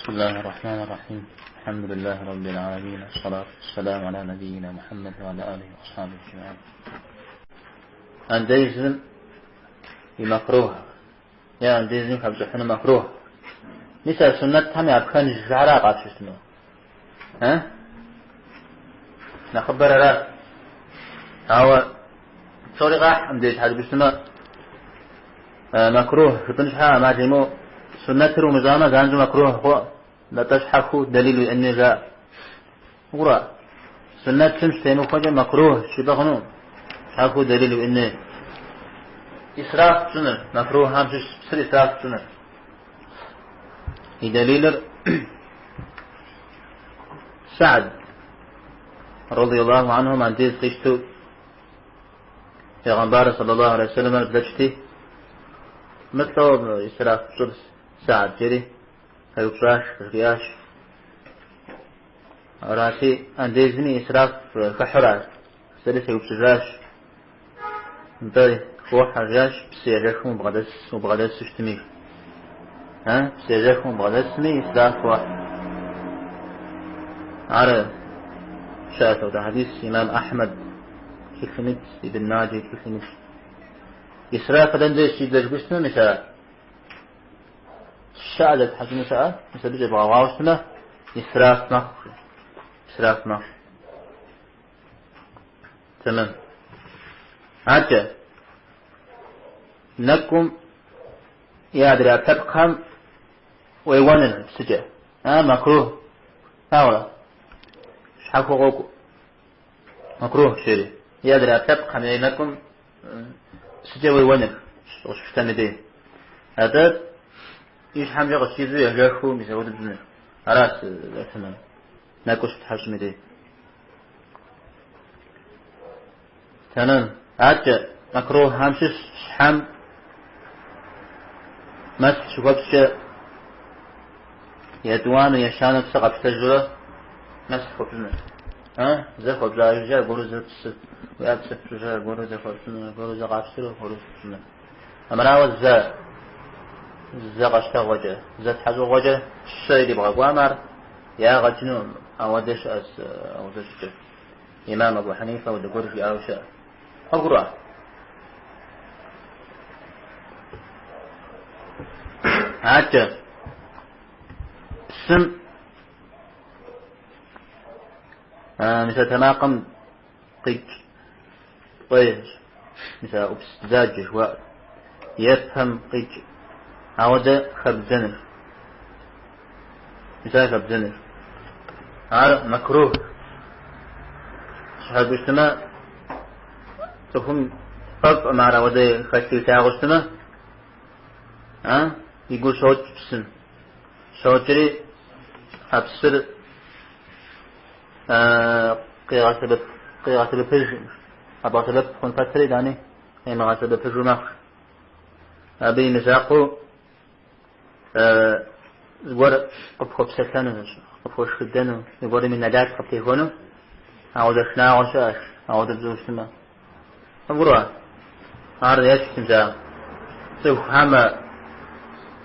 بسم الله الرحمن الرحيم. الحمد لله رب العالمين، والصلاة والسلام على نبينا محمد وعلى آله وأصحابه أجمعين. أنديزن مكروه يا أنديزن خبزحنا مكروه مثل سنة هم يبخن جعراء قد شسنو نخبر رأس هو صوري قاح أنديز حد بسنة مكروه شبنشها ما جمو سنة رمضان زانجو مكروه هو لا تشحكوا دليل أن جاء ورا سنة شمس تيمو خجل مكروه شبهنو حكوا دليل أن إسراف سنة مكروه هم بسر إسراف سنة دليل سعد رضي الله عنه عن ديز قشتو پیغمبر صلى الله عليه وسلم بلجتي مثل إسراف سلس سعد جري هيوبراش رياش راسي انديزني إسراف كحراش سلس هيوبسراش انتظر خوح رياش بسيجاكم وبغدس سشتمي بسيجاكم وبغدس سمي إسراف خوح عرى شاهد ده حديث إمام أحمد كيفنت ابن ناجي كيفنت إسراف دندش يدرج بسنا مثلا شاهدت حسن مثلا بيجي بغاوسنا إسراف ما تمام عجة نكم يادر تبقى ويوانن سجى مكروه هاولا شحكو غوكو مكروه شيري يادر تبقى نكم سجى ويوانن شفتن دي هذا إيش حمجة قصيدة يجاكو مساود الدنيا أراس تمام ناكوش تحسم دي تمام عجة مكروه همسس حم مس شكوبش يدوان يشان السقف تجرى مس خبزنا زي خبز عجة بروز تس ويابسف رجال بروز خبزنا بروز قابسر بروز خبزنا أمراوز زغش تغوجه زت حزو غوجه شيء يبغى قامر يا غجنو أودش إمام أبو حنيفة ودقور في أوشاء أقرأ عجب سم مثل تناقم قيج طيج مثل أبستزاج شواء يفهم قيج عودة خبزنر مثال خبزنر عارف مكروه شهاد بجتماع تفهم فرق مع عودة خشتي تاغشتما يقول شوت بسن شوتري أبسر قيغة بفج أبا سبب خن فتري داني إما غاسب بفج مخش أبي نساقو زور قف سكانه قف خدانه يقول من نجاة قبتيهونه أعود أشنا عشاش أعود بزوج سما أقولها عارض ياش تمزا سوف هما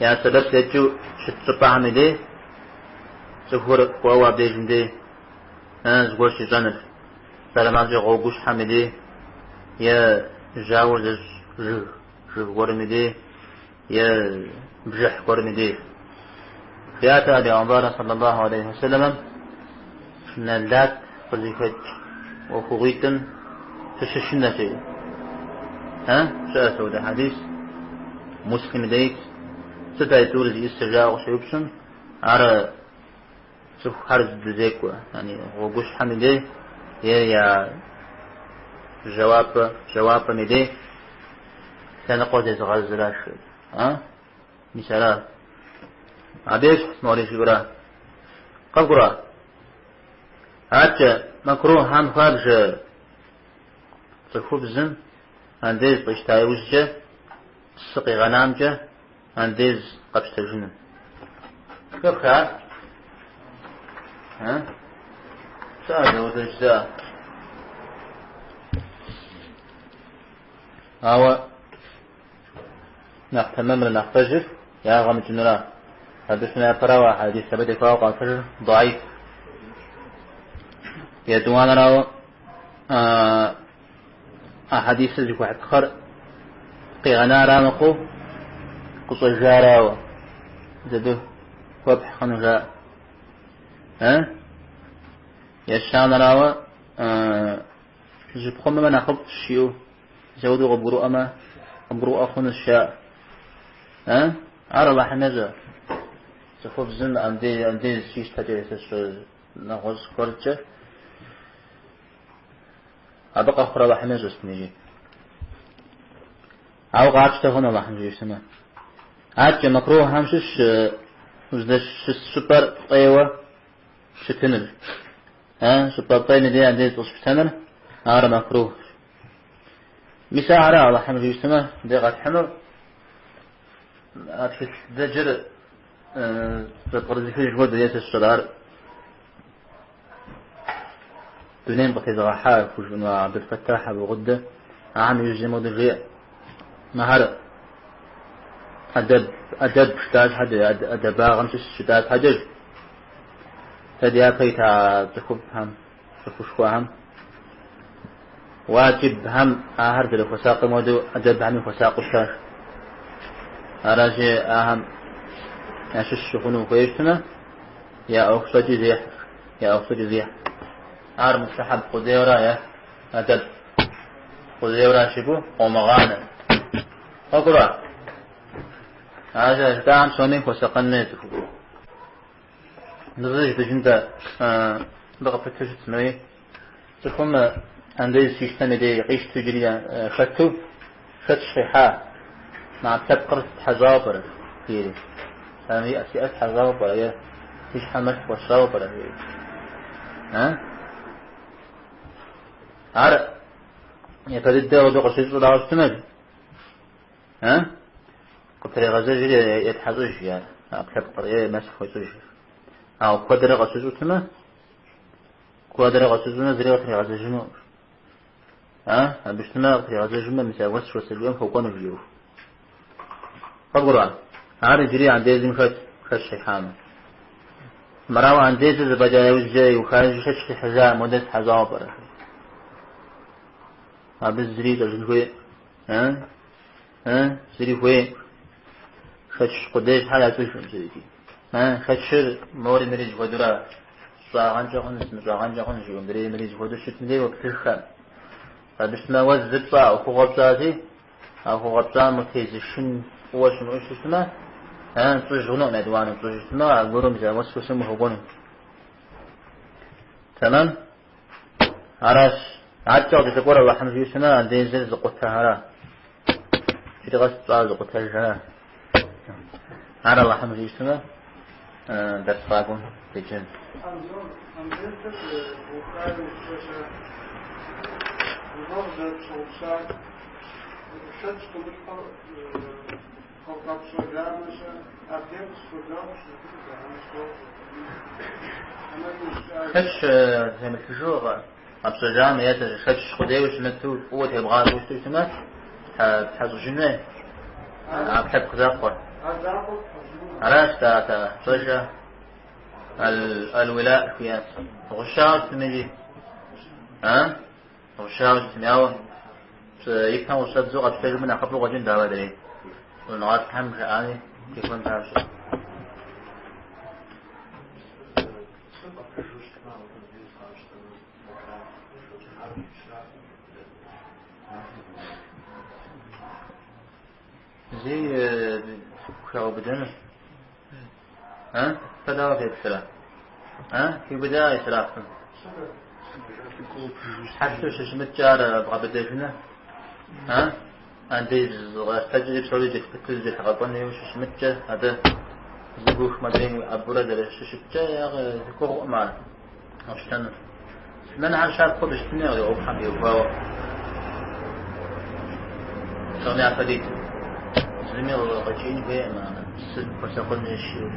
يا سبب سيجو شتسبع عمدي سوفور قوة بيجندي زور شجانر سلامات غوغوش حمدي يا جاور جغور مدي يا بجح قرمدي فياتا لأنظار صلى الله عليه وسلم نالات فزيكت وخويتن تششنا شيء شاء هذا حديث مسلم ديك ستايتور زي استجاء وشيبسن على سوف حرز بزيكوا يعني وقوش حمدي يا جواب مدي كان قوة زغزلاش مثلا عبيش موريش برا قبرا هاتش مكروه هم خارج تخبزن عنديز بشتايوزجة سقي غنامجة عنديز قبستجنن كيف خير سأله وتجزاء نحتمم لنحتجف يا غم جنرا حدثنا فراوة حديث ثبت فوق فجر ضعيف يدوان راو أحاديث زي واحد خر قيغنا رامقو قص الجاراوة زدو وبح خنجاء يشان راوة جبخم من أخذ الشيو زودو غبرو أما غبرو أخون الشاء عرى الله حمزة سخوف زن عندي شيش تجريس نغز كورتش أبقى أخرى الله حمزة سنجي أو قاعدش تهون الله حمزة سنة عاد مكروه همشش وزدش سوبر أيوة شتنل سوبر طين دي عندي تصفتنل عرى مكروه مساء عرى الله حمزة سنة دي قد حمر أكيد دجر تقرضي في جود ديات الصدار دونين بقي زغحاء فوجنا عبد الفتاح أبو غدة عام يجمع دجيع مهار أدب شتاج حد أدب غمش شتاج حجر تديا بيتا تكب هم تكشوا هم واجب هم آهر دل فساق مودو أدب هم فساق الشاش أراجي أهم أشش خنو كويشتنا يا أخصج زيح يا أخصج زيح عار مستحب قديورا يا أدب قديورا شبو ومغانا أقرأ هذا شتاعن سوني فسقني تفو نزيج تجنت بقى فتشت سنوي تفهم عندي سيستم دي قيش تجري فتو فتشحا مع تبقرة حزابر فيه هذه أسئلة حزابر يا فيش حمش وصابر فيه عرق يفرد ودو قصيص ولا استمر قطري غزاج يتحزوش يعني تبقر يا مسح ويسوش أو قدر قصيص وتما قدر قصيص ونزري قطري غزاج بشتما قطري غزاج مثل وسوس اليوم فوقنا فيه فقرأ عاري جري عن ديزم خش حامل مراو عن ديزم بجاي وجاي وخارج خش حزام مدة حزابر هذا الزري تجنوي زري هوي خش قديش حاجة توشون زري خش موري مريج ودرا صاغان جاهن اسم صاغان جاهن شو مري مريج ودر شت ملي وبترخم فبسمة وزد صا أو خغبزاتي أو خغبزان متيزشن وش نوش اسمه تجهنون أدوان تجهنون أقولهم إذا وصفوا هقولهم تمام عراش عاد تقول الله حمد يسمى عندي زل زقتها هلا في غصب زقتها هلا على الله حمد يسمى درس باقون تجن خش زي ما تشوف أبصر يا خش خدي وش متول قوة يبغى وش تسمع تحس جنة أبحث خذاقر علاش تا صجة الولاء في غشاوة تمجي غشاوة تمياوه يفهم وصل زوج أبصر من أخبره وجن دعوة دري ونعرف هم شأني كيف نتعرف زي شو بدنا فداوا في السلام في بداية سلام حتى شو متجار بغى بديشنا عندي تجرب سوري جت بتجرب حقبني وش متجار هذا زبوش ما أدري أبورة درس شو شتى يا كوه ما أشتن من عشان خود اشتني أو خمي وفاو سوني أفديت زميل الغجين بيه ما سن فسقني الشيء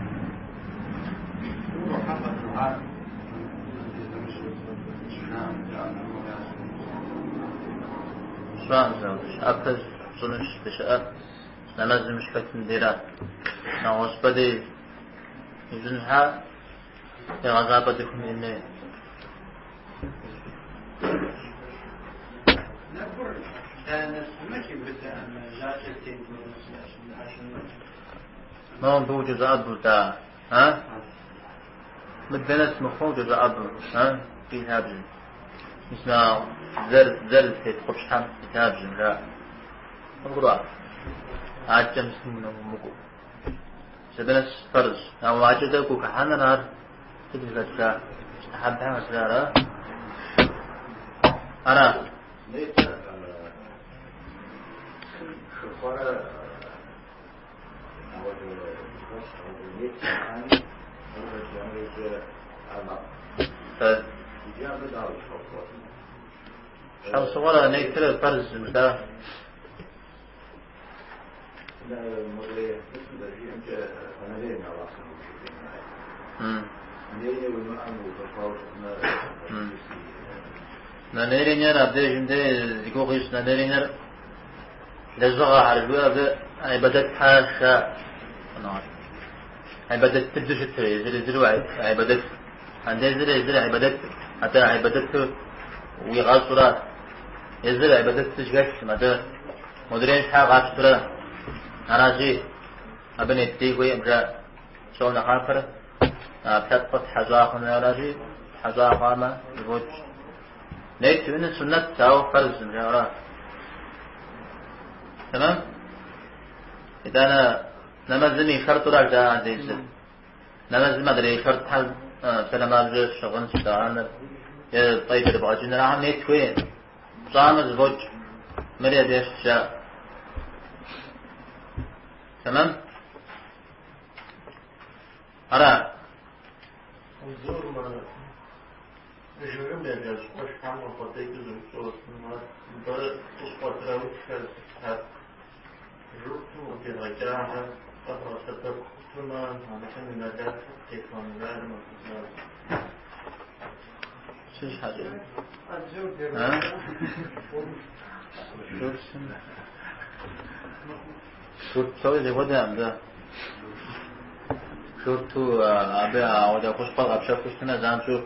شلون زوج أبز صنش بشأ نمز مش فت مديرات نعوز بدي يزنها في غضابتكم إنه نقول كان سمكي بدأ أن جاكتين ما هو بوجود أبو تا ها بدنا اسمه خوجة أبو ها في هابج اسمه زر في تخبش حام في هابج لا نقول عجم اسمه مقو سبنس فرز أو عجدك وكحنا نار تبي تجا استحبها مسألة أنا شو صورة نيتر الفرز مثلا نانيرينير أبدي جندي يقولش نانيرينير لزغة عربية أي بدت حاشة نار أي بدت تبدش التري زر أي بدت عندي زر أي بدت حتى أي بدت ويغاصرات يزر أي بدت تجش مدى مدرين حاجة عشرة أراجي أبني تيجي أبجا شو نخافر بتطفت حزاق من أراجي حزاق ما يبوج ليت من السنة تاو فرز من أراجي تمام إذا أنا نمزني شرط راجع عندي سن نمز ما أدري شرط حز سلام أرجع شغل سدان طيب الباجين راح نيت وين صامز بوج مريض يشجع تمام أرى الزور ما يجرم يجلس وش كان وفتيك الزور ما بدأ تصفت له كذا جربت وكذا أخرى ستك ثم عشان النجاة تكون غير مقصود شو حاجة الزور ها شو تسوي زي وده عم ده شو تو أبي أودي أخش بقى أبشر فستنا زان شو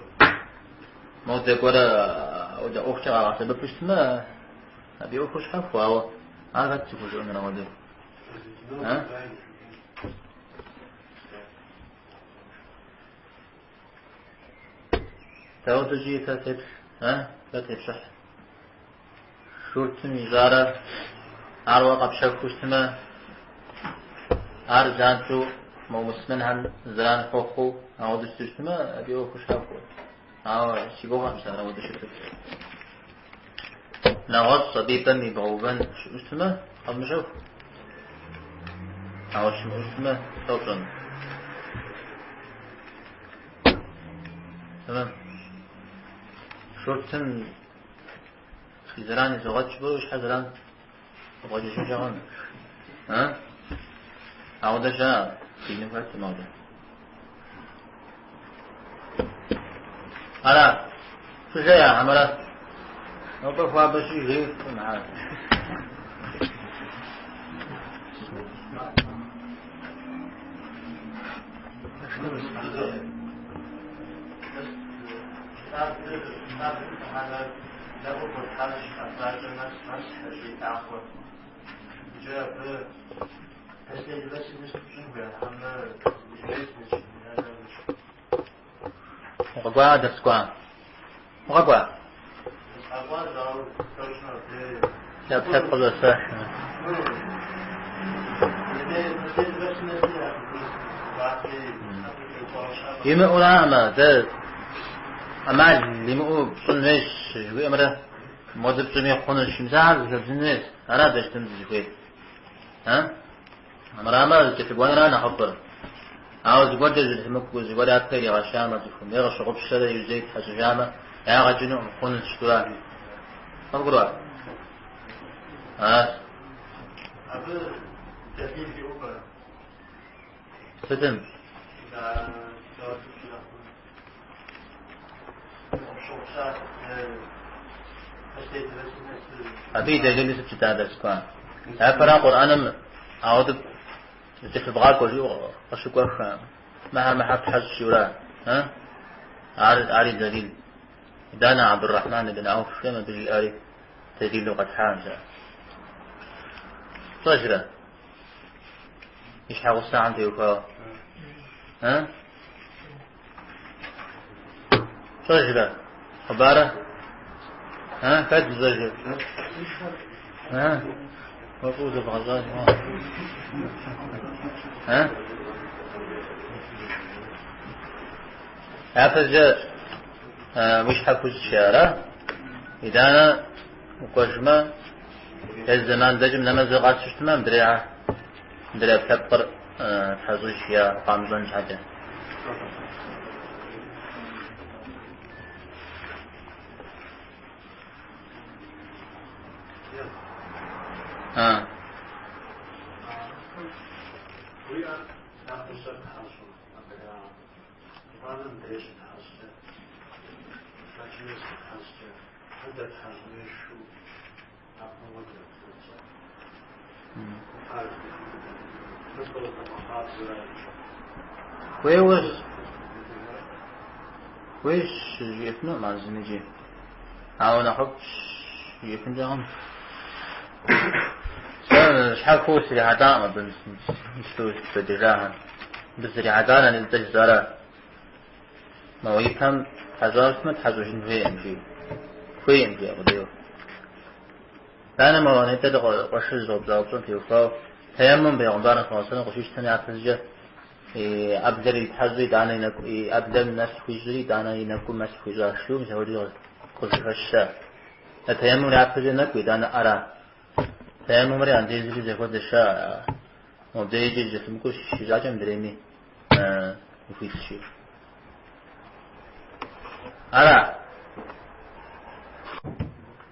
موت يقول أودي أخش على سبب فستنا أبي أخش حفوا أو هذا تشوفه شو أنا أودي ها تاو تجي تاتب ها تاتب صح شورتن يزارة عروق أبشر فستنا أرزان شو مو مسمن هم زران خوخو أو دستشتما أبي أخش حفوا أو شيبوها مثلا أو دشتك نغص صبيبا مبعوبا شو اسمه أو مشوف أو شو اسمه توصل تمام شورتن في زران زغط شبه وش حزران تبغى شو شغل ها أو دشا في نفس الموضوع ألا شو شيء يا عمرة أو بفا بشي غير معاه وقبا دسكوا وقبا لا بتدخل الصح يمو لا ده أما اللي مو صنعش ويمره مودب جميع خونش مزاج كبزنس أنا دشتم زكوي ها أمر أما كتبوان رانا حبر عاوز يقول جزء مكوز يقول أكثر يا غشامة تكون يا غشقب الشدة يزيد حجامة يا غجنو خونش تراه أقرأ ها أبو تأثير في أوبر ستم أبي دليل سبت هذا سكان أفرا قرآن أعود تفبغاك وجو أشكو أفهم ما حد حج شورا ها عاري دليل دانا عبد الرحمن بن عوف كما بالآري دليل قد حاجة صجرة إيش حاول الساعة أنت يوكا ها صجرة خبارة ها فات زجر ها وفوز بغزال ها حافظ مش حافظ الشارع إذا أنا وكشمة الزمان دجم نمز قاس تمام دريعة بحبر حزوش يا قامزان حاجة ها ويش يفنو مع الزنجي عاونا حب يفن جاهم شحال كوس اللي عداء ما بنستوش بدراها بس اللي عداء نلتجزارا ما هو يفهم حزار اسمت حزوشن في امجي أغديو لأنا ما هو نتدق قشر زوبزاوبزون في وفاو تيمم بيغمبارنا خواصنا قشيش تاني عفزجة أبدل يتحزوي دانا ينكو أبدل الناس خويزري دانا ينكو ماس خويزار شلو مزهوري قشر الشا التيمم لعفزجة نكوي دانا أرى تيمم ري عن ديزري زي خود الشا وديجي جسمكو شجاجة مدريني وفيس شيء أرى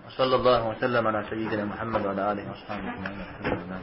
وصلى الله وسلم على سيدنا محمد وعلى آله وصحبه أجمعين.